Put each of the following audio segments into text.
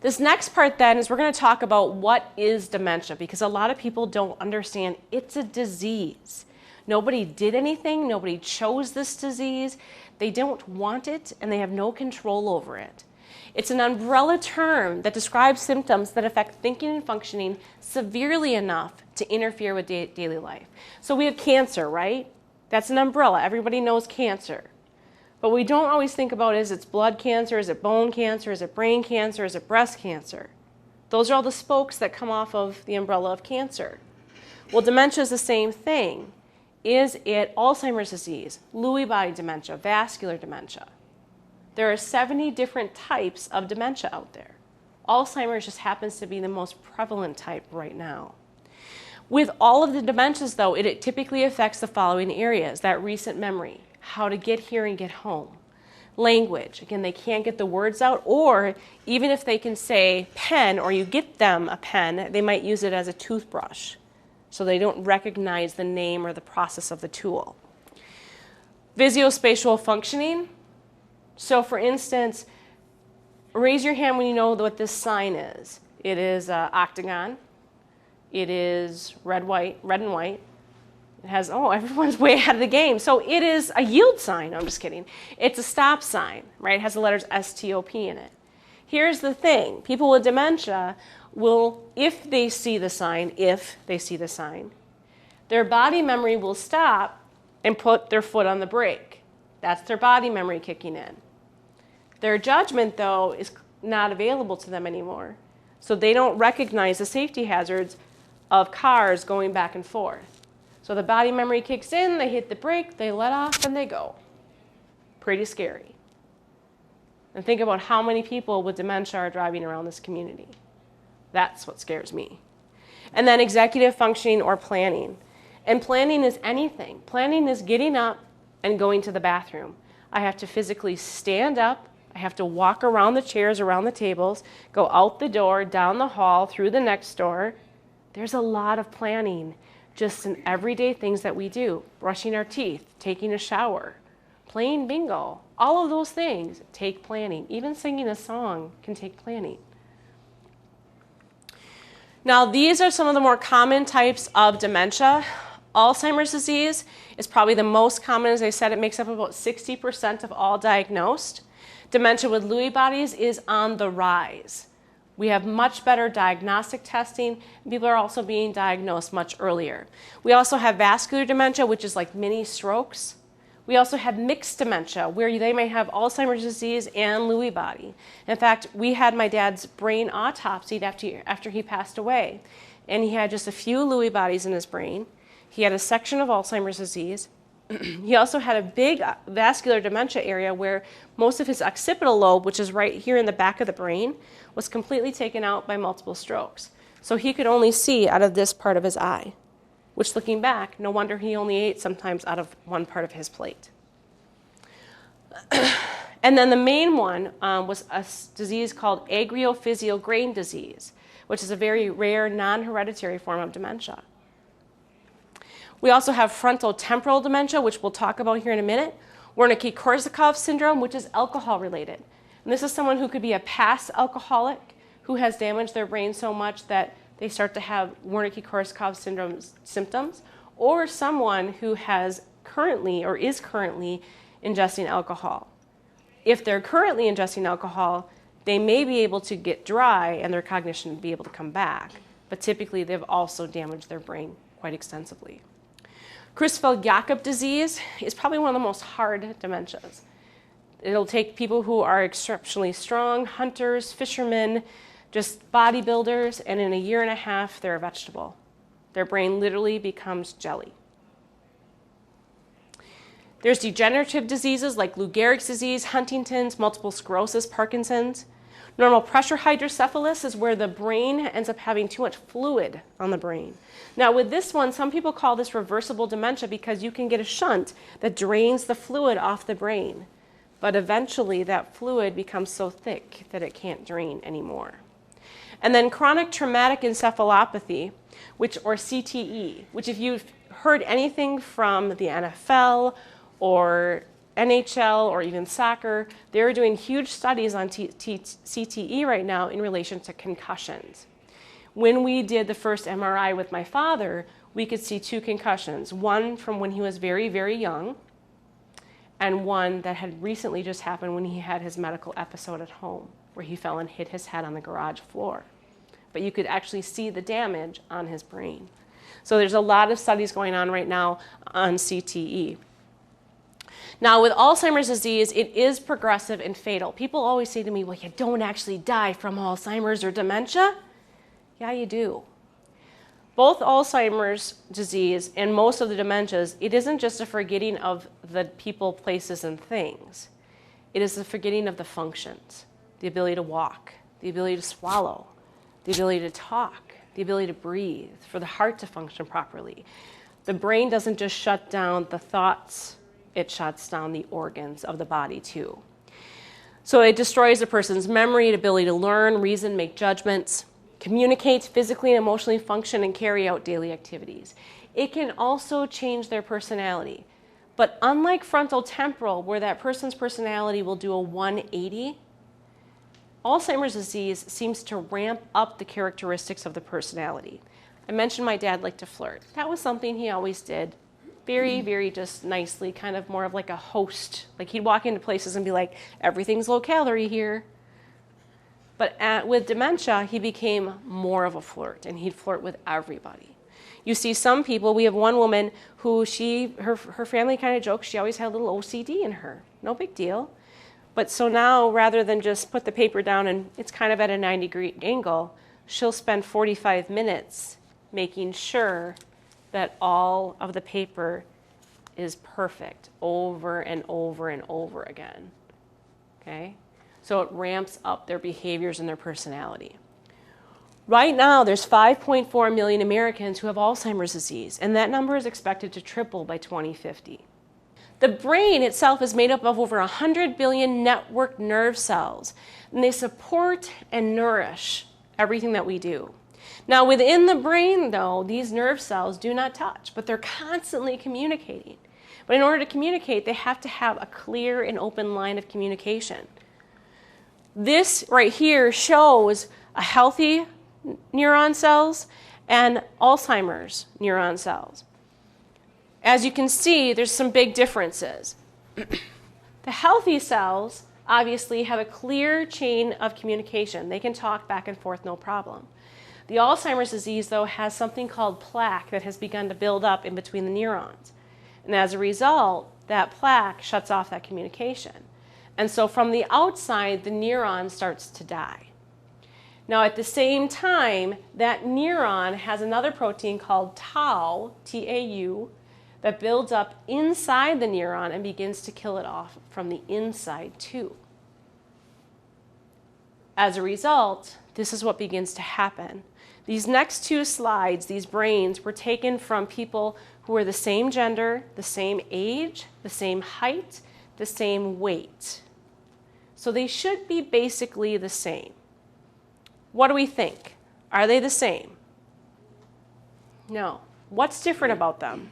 This next part then is we're going to talk about what is dementia, because a lot of people don't understand it's a disease. Nobody did anything, nobody chose this disease, they don't want it, and they have no control over it. It's an umbrella term that describes symptoms that affect thinking and functioning severely enough to interfere with daily life. So we have cancer, right? That's an umbrella. Everybody knows cancer. But we don't always think about is it blood cancer, is it bone cancer, is it brain cancer, is it breast cancer? Those are all the spokes that come off of the umbrella of cancer. Well, dementia is the same thing. Is it Alzheimer's disease, Lewy body dementia, vascular dementia? There are 70 different types of dementia out there. Alzheimer's just happens to be the most prevalent type right now. With all of the dementias, though, it typically affects the following areas: that recent memory, how to get here and get home. Language, again, they can't get the words out, or even if they can say pen, or you get them a pen, they might use it as a toothbrush. So they don't recognize the name or the process of the tool. Visuospatial functioning. So for instance, raise your hand when you know what this sign is. It is an octagon. It is red and white. It has, oh, everyone's way ahead of the game. So it is a yield sign. No, I'm just kidding. It's a stop sign, right? It has the letters S-T-O-P in it. Here's the thing. People with dementia will, if they see the sign, their body memory will stop and put their foot on the brake. That's their body memory kicking in. Their judgment, though, is not available to them anymore. So they don't recognize the safety hazards of cars going back and forth. So the body memory kicks in, they hit the brake, they let off, and they go. Pretty scary. And think about how many people with dementia are driving around this community. That's what scares me. And then executive functioning or planning. And planning is anything. Planning is getting up and going to the bathroom. I have to physically stand up. I have to walk around the chairs, around the tables, go out the door, down the hall, through the next door. There's a lot of planning just in everyday things that we do. Brushing our teeth, taking a shower, playing bingo. All of those things take planning. Even singing a song can take planning. Now, these are some of the more common types of dementia. Alzheimer's disease is probably the most common. As I said, it makes up about 60% of all diagnosed. Dementia with Lewy bodies is on the rise. We have much better diagnostic testing. People are also being diagnosed much earlier. We also have vascular dementia, which is like mini strokes. We also have mixed dementia, where they may have Alzheimer's disease and Lewy body. In fact, we had my dad's brain autopsied after he passed away, and he had just a few Lewy bodies in his brain. He had a section of Alzheimer's disease. He also had a big vascular dementia area where most of his occipital lobe, which is right here in the back of the brain, was completely taken out by multiple strokes. So he could only see out of this part of his eye, which, looking back, no wonder he only ate sometimes out of one part of his plate. And then the main one was a disease called agriophysial grain disease, which is a very rare non-hereditary form of dementia. We also have frontotemporal dementia, which we'll talk about here in a minute. Wernicke-Korsakoff syndrome, which is alcohol-related. And this is someone who could be a past alcoholic who has damaged their brain so much that they start to have Wernicke-Korsakoff syndrome symptoms, or someone who has currently or is currently ingesting alcohol. If they're currently ingesting alcohol, they may be able to get dry and their cognition be able to come back, but typically they've also damaged their brain quite extensively. Creutzfeldt-Jakob disease is probably one of the most hard dementias. It'll take people who are exceptionally strong, hunters, fishermen, just bodybuilders, and in a year and a half, they're a vegetable. Their brain literally becomes jelly. There's degenerative diseases like Lou Gehrig's disease, Huntington's, multiple sclerosis, Parkinson's. Normal pressure hydrocephalus is where the brain ends up having too much fluid on the brain. Now with this one, some people call this reversible dementia because you can get a shunt that drains the fluid off the brain. But eventually that fluid becomes so thick that it can't drain anymore. And then chronic traumatic encephalopathy, or CTE, which if you've heard anything from the NFL or NHL or even soccer, they're doing huge studies on CTE right now in relation to concussions. When we did the first MRI with my father, we could see 2 concussions, one from when he was very, very young, and one that had recently just happened when he had his medical episode at home, where he fell and hit his head on the garage floor. But you could actually see the damage on his brain. So there's a lot of studies going on right now on CTE. Now with Alzheimer's disease, it is progressive and fatal. People always say to me, well, you don't actually die from Alzheimer's or dementia. Yeah, you do. Both Alzheimer's disease and most of the dementias, it isn't just a forgetting of the people, places, and things. It is the forgetting of the functions, the ability to walk, the ability to swallow, the ability to talk, the ability to breathe, for the heart to function properly. The brain doesn't just shut down the thoughts, it shuts down the organs of the body too. So it destroys a person's memory, ability to learn, reason, make judgments, communicate, physically and emotionally function, and carry out daily activities. It can also change their personality. But unlike frontal temporal, where that person's personality will do a 180, Alzheimer's disease seems to ramp up the characteristics of the personality. I mentioned my dad liked to flirt. That was something he always did. Very, very just nicely, kind of more of like a host. Like he'd walk into places and be like, everything's low calorie here. But with dementia, he became more of a flirt, and he'd flirt with everybody. You see some people, we have one woman who her family kind of jokes, she always had a little OCD in her. No big deal. But so now, rather than just put the paper down and it's kind of at a 90-degree angle, she'll spend 45 minutes making sure that all of the paper is perfect over and over and over again. Okay? So it ramps up their behaviors and their personality. Right now, there's 5.4 million Americans who have Alzheimer's disease, and that number is expected to triple by 2050. The brain itself is made up of over 100 billion networked nerve cells, and they support and nourish everything that we do. Now, within the brain, though, these nerve cells do not touch, but they're constantly communicating. But in order to communicate, they have to have a clear and open line of communication. This right here shows a healthy neuron cells and Alzheimer's neuron cells. As you can see, there's some big differences. The healthy cells obviously have a clear chain of communication. They can talk back and forth, no problem. The Alzheimer's disease, though, has something called plaque that has begun to build up in between the neurons. And as a result, that plaque shuts off that communication. And so from the outside, the neuron starts to die. Now, at the same time, that neuron has another protein called tau, T-A-U, that builds up inside the neuron and begins to kill it off from the inside too. As a result, this is what begins to happen. These next 2 slides, these brains, were taken from people who were the same gender, the same age, the same height, the same weight. So they should be basically the same. What do we think? Are they the same? No. What's different about them?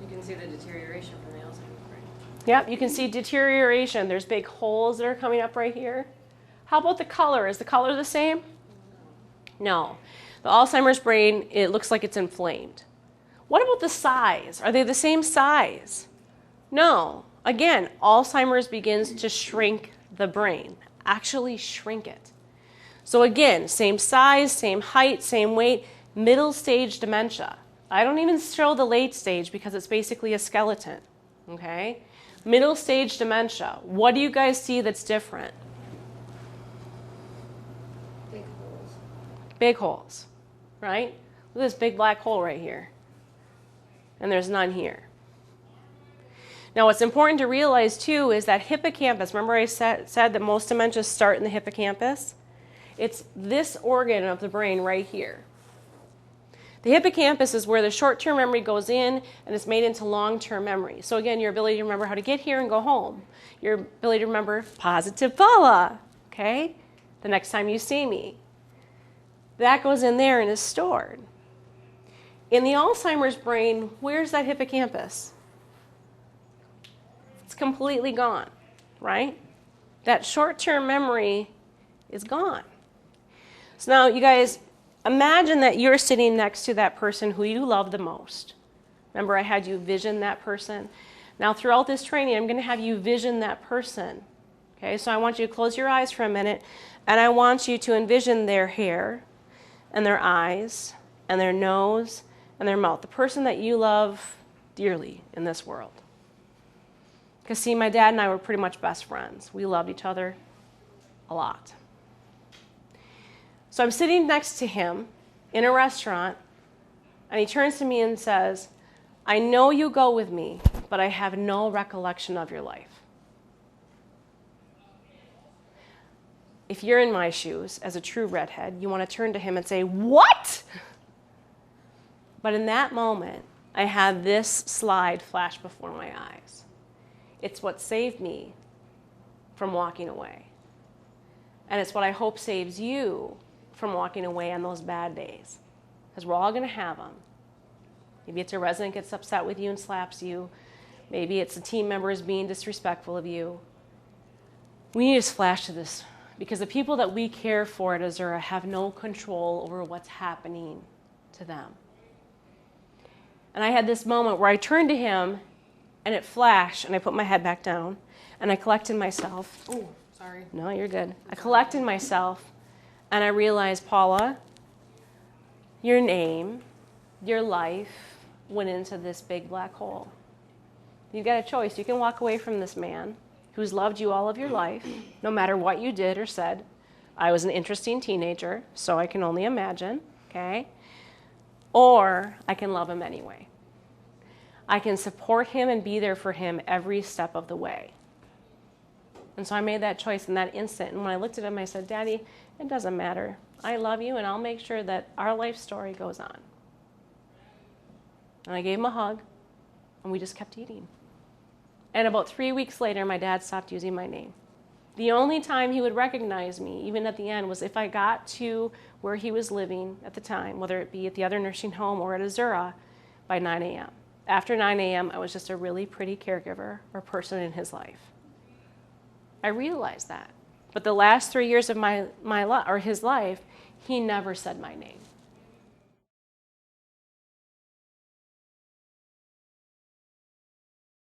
You can see the deterioration from the Alzheimer's brain. Yep, you can see deterioration. There's big holes that are coming up right here. How about the color? Is the color the same? No. The Alzheimer's brain, it looks like it's inflamed. What about the size? Are they the same size? No. Again, Alzheimer's begins to shrink the brain, actually shrink it. So again, same size, same height, same weight, middle stage dementia. I don't even show the late stage because it's basically a skeleton, okay? Middle stage dementia. What do you guys see that's different? Big holes. Big holes, right? Look at this big black hole right here. And there's none here. Now, what's important to realize, too, is that hippocampus, remember I said that most dementias start in the hippocampus? It's this organ of the brain right here. The hippocampus is where the short-term memory goes in and it's made into long-term memory. So again, your ability to remember how to get here and go home. Your ability to remember positive Paula, okay? The next time you see me. That goes in there and is stored. In the Alzheimer's brain, where's that hippocampus? It's completely gone, right? That short-term memory is gone. So now, you guys, imagine that you're sitting next to that person who you love the most. Remember, I had you vision that person. Now, throughout this training, I'm going to have you vision that person. Okay, so I want you to close your eyes for a minute, and I want you to envision their hair and their eyes and their nose and their mouth, the person that you love dearly in this world. Because, see, my dad and I were pretty much best friends. We loved each other a lot. So I'm sitting next to him in a restaurant, and he turns to me and says, I know you go with me, but I have no recollection of your life. If you're in my shoes, as a true redhead, you want to turn to him and say, what? But in that moment, I had this slide flash before my eyes. It's what saved me from walking away. And it's what I hope saves you from walking away on those bad days. Because we're all going to have them. Maybe it's a resident gets upset with you and slaps you. Maybe it's a team member is being disrespectful of you. We need to flash to this because the people that we care for at Azura have no control over what's happening to them. And I had this moment where I turned to him and it flashed and I put my head back down and I collected myself. Oh, sorry. No, you're good. I collected myself and I realized, Paula, your name, your life went into this big black hole. You've got a choice. You can walk away from this man who's loved you all of your life, no matter what you did or said. I was an interesting teenager, so I can only imagine, okay? Or I can love him anyway. I can support him and be there for him every step of the way. And so I made that choice in that instant. And when I looked at him, I said, Daddy, it doesn't matter. I love you, and I'll make sure that our life story goes on. And I gave him a hug, and we just kept eating. And about 3 weeks later, my dad stopped using my name. The only time he would recognize me, even at the end, was if I got to where he was living at the time, whether it be at the other nursing home or at Azura, by 9 a.m. After 9 a.m., I was just a really pretty caregiver or person in his life. I realized that. But the last 3 years of his life, he never said my name.